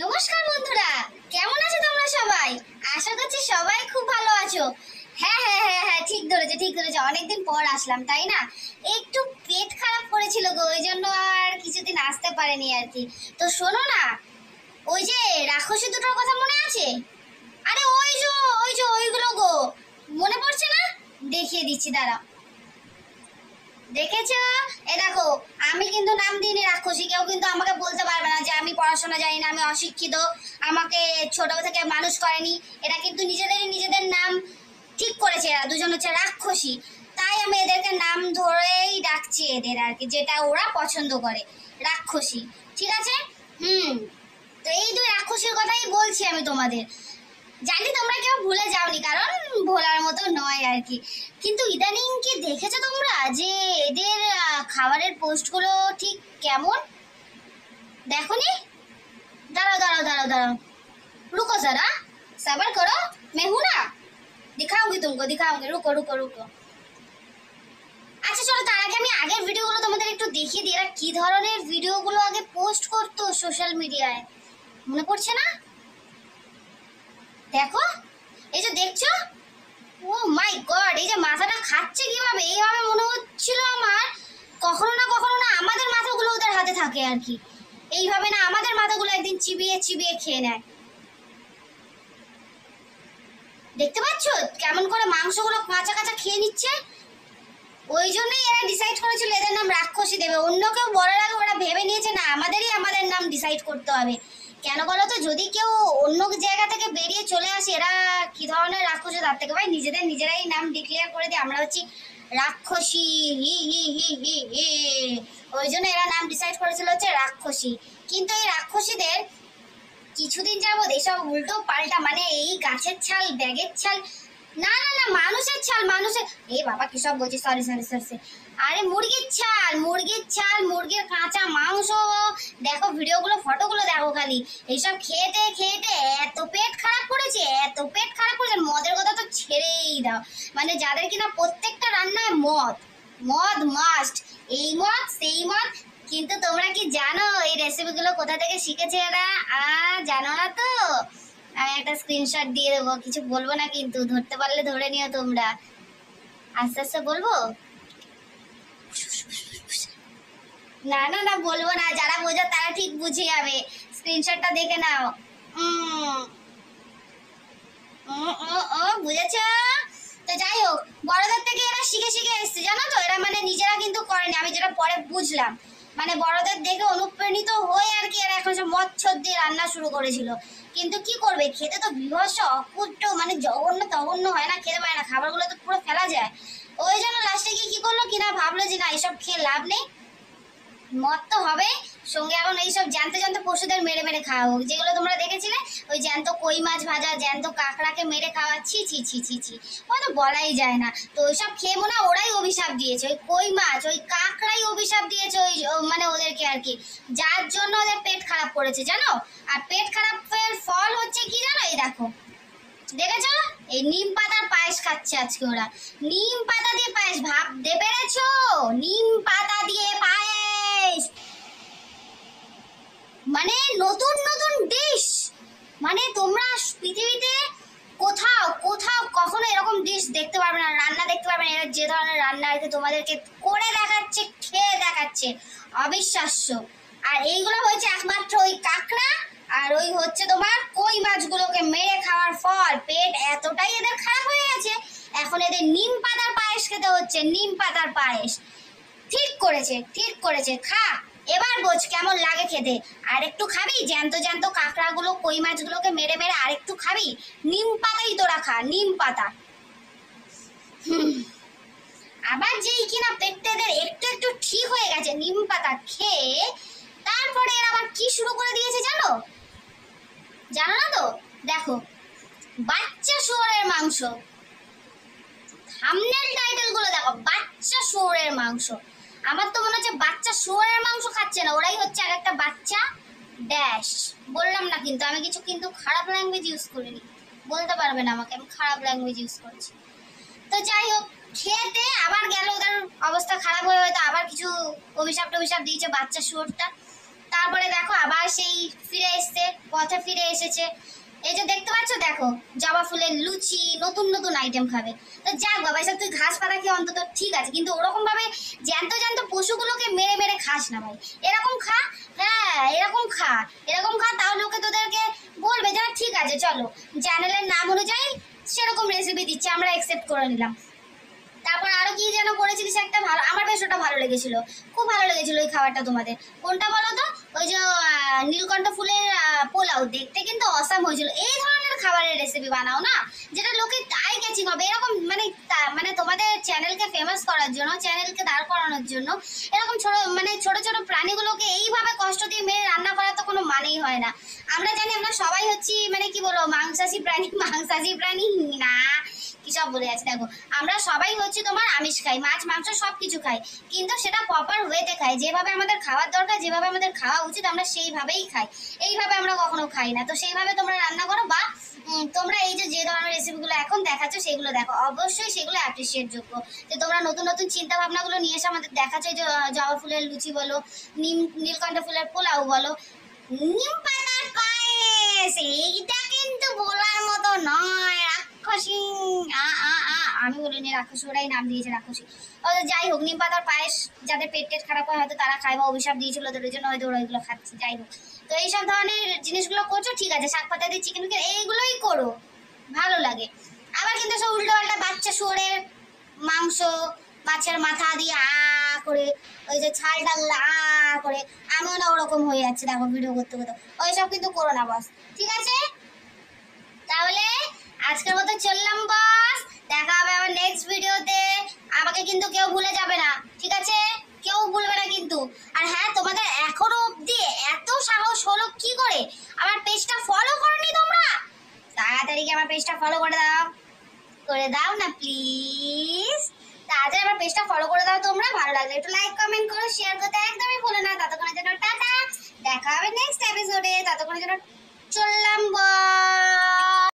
নমস্কার বন্ধুরা, কেমন আছো তোমরা সবাই? আশা করছি সবাই খুব ভালো আছো। হ্যাঁ হ্যাঁ হ্যাঁ হ্যাঁ ঠিক ধরেছে। অনেকদিন পর আসলাম, তাই না? একটু পেট খারাপ করেছিল গো, ওই জন্য আর কিছুদিন আসতে পারেনি আর কি। তো শোনো না, ওই যে রাক্ষসী দুটোর কথা মনে আছে? আরে ওই যে ওইগুলো গো, মনে পড়ছে না? দেখিয়ে দিচ্ছি, দাঁড়াও। দেখেছো? এ দেখো, আমি কিন্তু নাম দিইনি রাক্ষসী। কেউ কিন্তু আমাকে বলতে পারবে না যে আমি পড়াশোনা জানি না, আমি অশিক্ষিত, আমাকে ছোট থেকে মানুষ করেনি। এরা কিন্তু নিজেদের নাম ঠিক করেছে। এরা দুজন হচ্ছে রাক্ষসী, তাই আমি এদেরকে নাম ধরেই ডাকছি এদের আর কি, যেটা ওরা পছন্দ করে, রাক্ষসী। ঠিক আছে? তো এই দুই রাক্ষসীর কথাই বলছি আমি তোমাদের। জানি তোমরা কেউ ভুলে যাওনি, কারণ ভোলার মতো নয় আর কি। কিন্তু ইদানিং কি দেখেছো তোমরা যে এদের খাবারের পোস্টগুলো ঠিক কেমন? দেখোনি? दाराओ रुको जरा, सबर करो, मैं हूं ना, दिखाऊंगी तुमको, दिखाऊंगी। रुको। আচ্ছা চলো, তার আগে আমি আগের ভিডিওগুলো তোমাদের একটু দেখিয়ে দিই, এরা কি ধরনের ভিডিওগুলো আগে পোস্ট করতো সোশ্যাল মিডিয়ায়। মনে পড়ছে না? দেখো, এই যে দেখছো, ও মাই গড, এই যে মাথাটা খাচ্ছে কিভাবে, এইভাবে মনে হচ্ছিল আমার কখনো না আমাদের মাথাগুলো ওদের হাতে থাকে আর কি। এইভাবে না আমাদের মাথাগুলো একদিন চিবিয়ে খেয়ে নেয়। দেখতে পাচ্ছ কেমন করে মাংসগুলো কাঁচা খেয়ে নিচ্ছে? ওই জন্যই এরা ডিসাইড করেছিল এদের নাম রাক্ষসী দেবে। অন্য কেউ বলার আগে ওরা ভেবে নিয়েছে না, আমাদের নাম ডিসাইড করতে হবে। কেন বলো তো, যদি কেউ অন্য জায়গা থেকে বেরিয়ে চলে আসে, এরা কি ধরনের রাক্ষসী, তার থেকে ভাই নিজেরাই নাম ডিক্লেয়ার করে দিই, আমরা হচ্ছি রাক্ষসী, হি। ওই জন্য এরা নাম ডিসাইড করেছিল হচ্ছে রাক্ষসী। কিন্তু এই রাক্ষসীদের কিছুদিন যাবৎ এইসব উল্টো পাল্টা, মানে এই গাছের ছাল, ব্যাগের ছাল, না মানুষের ছাল, এই বাবা কি সব বলছি, সরি। আরে মুরগির ছাল, মুরগির কাঁচা মাংস, দেখো ভিডিওগুলো, ফটোগুলো দেখো খালি। এইসব খেতে এত পেট খারাপ করেছে, মদের কথা তো ছেড়েই দাও। মানে যাদের কিনা প্রত্যেকটা রান্নায় মদ মাস্ট, এই মদ সেই মদ। কিন্তু তোমরা কি জানো এই রেসিপিগুলো কোথা থেকে শিখেছে এরা? জানো না তো? আমি একটা স্ক্রিনশট দিয়ে দেবো, কিছু বলবো না কিন্তু, ধরতে পারলে ধরে নিও তোমরা। আস্তে বলবো? না বলবো না, যারা বোঝো তারা ঠিক বুঝে যাবে। স্ক্রিনশটটা দেখে নাও। বুঝেছো? তো যাই হোক, বড়দের থেকে এরা শিখে এসছে, জানো তো? এরা মানে নিজেরা কিন্তু করেনি, আমি যেটা পরে বুঝলাম। মানে বড়দের দেখে অনুপ্রাণিত হয়ে আর কি এরা এখন সব মচ্ছর দিয়ে রান্না শুরু করেছিল। কিন্তু কি করবে, খেতে তো বিভৎস, অকুট্ট, মানে জঘন্য হয় না, খেতে পারে না, খাবারগুলো তো পুরো ফেলা যায়। ওই জন্য লাস্টে কি করলো কিনা, ভাবলো যে না, এসব খেয়ে লাভ নেই, মত তো হবে, সঙ্গে এখন এইসব জ্যান্ত পশুদের মেরে খাওয়া হোক, যেগুলো তোমরা দেখেছিলে, ওই জ্যান্ত কই মাছ ভাজা, জ্যান্ত কাঁকড়াকে মেরে খাওয়া, ছি, ওই তো বলাই যায় না। তো ওইসব খেয়ে মনে হয় ওরাই অভিশাপ দিয়েছে, ওই কই মাছ, ওই কাঁকড়াই অভিশাপ দিয়েছে ওই মানে ওদেরকে আর কি, যার জন্য ওদের পেট খারাপ করেছে, জানো? আর পেট খারাপের ফল হচ্ছে কি জানো? এই দেখো, দেখেছো? এই নিম পাতার পায়েস খাচ্ছে আজকে ওরা। নিম পাতা দিয়ে পায়েস, ভাবতে পেরেছো? নিম পাতা দিয়ে পায়েস, মানে নতুন ডিশ। মানে তোমরা পৃথিবীতে কোথাও কখনো এরকম ডিশ দেখতে পারবে না, রান্না দেখতে পারবে না। এরা যে ধরনের রান্না আর কি তোমাদেরকে করে দেখাচ্ছে, খেয়ে দেখাচ্ছে, অবিশ্বাস্য। আর এইগুলো হয়েছে একমাত্র ওই কাঁকড়া আর ওই হচ্ছে তোমার কই মাছগুলোকে মেরে খাওয়ার ফল। পেট এতটাই এদের খারাপ হয়ে গেছে, এখন এদের নিম পাতার পায়েস খেতে হচ্ছে, নিম পাতার পায়েস। ঠিক করেছে, খা, এবার বোঝ কেমন লাগে খেতে। আর একটু খাবি, জ্যান্ত কাঁকড়াগুলো, কই মাছগুলোকে মেরে আর একটু খাবি, নিম পাতাই তোরা খা, নিম পাতা। আবার যেই কিনা পেটটা এদের একটু ঠিক হয়ে গেছে নিম পাতা খেয়ে, তারপরে এরা আবার কি শুরু করে দিয়েছে জানো না তো? দেখো, বাচ্চা শুয়োরের মাংস, থাম্বনেল টাইটেল গুলো দেখো, বাচ্চা শুয়োরের মাংস। আমার তো মনে হচ্ছে বাচ্চা শুয়োরের মাংস খাচ্ছে না, ওরাই হচ্ছে আর একটা বাচ্চা ড্যাশ। বললাম না কিন্তু, আমি কিছু কিন্তু খারাপ ল্যাঙ্গুয়েজ ইউজ করিনি, বলতে পারবে না আমাকে আমি খারাপ ল্যাঙ্গুয়েজ ইউজ করছি। তো যাই হোক, খেতে আবার গেল, ওদের অবস্থা খারাপ হয়ে হয়তো আবার কিছু অভিশাপ দিয়েছে বাচ্চা শুয়োরটা। তারপরে দেখো আবার সেই ফিরে এসছে পথে ফিরে এসেছে। এই যে দেখতে পাচ্ছ, দেখো জবা ফুলের লুচি, নতুন নতুন আইটেম খাবে। তো যাক বাবা, এসব তুই ঘাস পাতা খেয়ে অন্তত ঠিক আছে, কিন্তু ওরকম ভাবে জ্যান্ত জ্যান্ত পশুগুলোকে মেরে মেরে খাস না ভাই। এরকম খা, হ্যাঁ এরকম খা, এরকম খা, তাহলে ওকে তোদেরকে বলবে যে ঠিক আছে চলো, চ্যানেলের নাম অনুযায়ী সেরকম রেসিপি দিচ্ছে, আমরা অ্যাকসেপ্ট করে নিলাম। তারপর আরো কি যেন করেছিলিস একটা, ভালো, আমার বেশ ওটা ভালো লেগেছিল, খুব ভালো লেগেছিল ওই খাবারটা। তোমাদের কোনটা বলো তো? ওই যে নীলকণ্ঠ ফুলের পোলাও, দেখতে কিন্তু অসাম হয়েছিল। এই ধরনের খাবারের রেসিপি বানাও না, যেটা লোকে আই ক্যাচিং হবে, এরকম মানে মানে তোমাদের চ্যানেলকে ফেমাস করার জন্য, চ্যানেলকে দাঁড় করানোর জন্য এরকম ছোট ছোট প্রাণীগুলোকে এইভাবে কষ্ট দিয়ে মেরে রান্না করার তো কোনো মানেই হয় না। আমরা জানি আমরা সবাই হচ্ছি মানে কি বলবো মাংসাশী প্রাণী, মাংসাশী প্রাণী না কি সব বলে আছে দেখো, আমরা সবাই হচ্ছে তোমার আমিষ খাই, মাছ মাংস সবকিছু খাই, কিন্তু সেটা প্রপার ওয়েতে খাই, যেভাবে আমাদের খাওয়ার দরকার, যেভাবে আমাদের খাওয়া উচিত আমরা সেইভাবেই খাই। এইভাবে আমরা কখনো খাই না। তো সেইভাবে তোমরা রান্না করো, বা তোমরা এই যে যে ধরনের রেসিপিগুলো এখন দেখাচ্ছ সেগুলো দেখো, অবশ্যই সেগুলো অ্যাপ্রিসিয়েট যোগ্য। যে তোমরা নতুন নতুন চিন্তা ভাবনাগুলো নিয়ে এসে আমাদের দেখাচ্ছ, যে জবা ফুলের লুচি বলো, নীলকণ্ঠ ফুলের পোলাও বলো, নিম পাতার পায়েস, এইটা কিন্তু বলার মতো নয়। রাক্ষসী, আমি বলিনি, রাক্ষসী, ওরাই নাম দিয়েছে রাক্ষসী। যাই হোক, নিম পাতার পায়েস যাদের পেট টেট খারাপ হয় হয়তো তারা খায়, বা অভিশাপ দিয়েছিল ওদের জন্য হয়তো ওরা ওইগুলো খাচ্ছে। যাই হোক, তো এইসব ধরনের জিনিসগুলো করছো ঠিক আছে, শাক পাতা দিয়ে চিকেন এইগুলোই করো, ভালো লাগে। আবার কিন্তু সব উল্টো পাল্টা বাচ্চা শুয়োরের মাংস, মাছের মাথা দিয়ে করে, ওই যে ছাল ডাল করে, আমিও না ওরকম হয়ে যাচ্ছে দেখো ভিডিও করতে করতে। ওইসব কিন্তু করো না বস, ঠিক আছে? তাহলে আজকের মতো চললাম বস, দেখা হবে আবার নেক্সট ভিডিওতে। আমাকে কিন্তু কেউ ভুলে যাবে না, ঠিক আছে? কেউ ভুলবে না কিন্তু। আর হ্যাঁ, তোমাদের এখনো অবধি এত সাহস হলো কি করে আমার পেজটা ফলো করনি তোমরা? তাড়াতাড়ি আমার পেজটা ফলো করে দাও না প্লিজ। তাড়াতাড়ি আমার পেজটা ফলো করে দাও তোমরা। ভালো লাগলে একটু লাইক কমেন্ট করো, শেয়ার করতে একদমই ভুলো না। ততক্ষণের জন্য টাটা, দেখা হবে নেক্সট এপিসোডে। ততক্ষণের জন্য চললাম বস।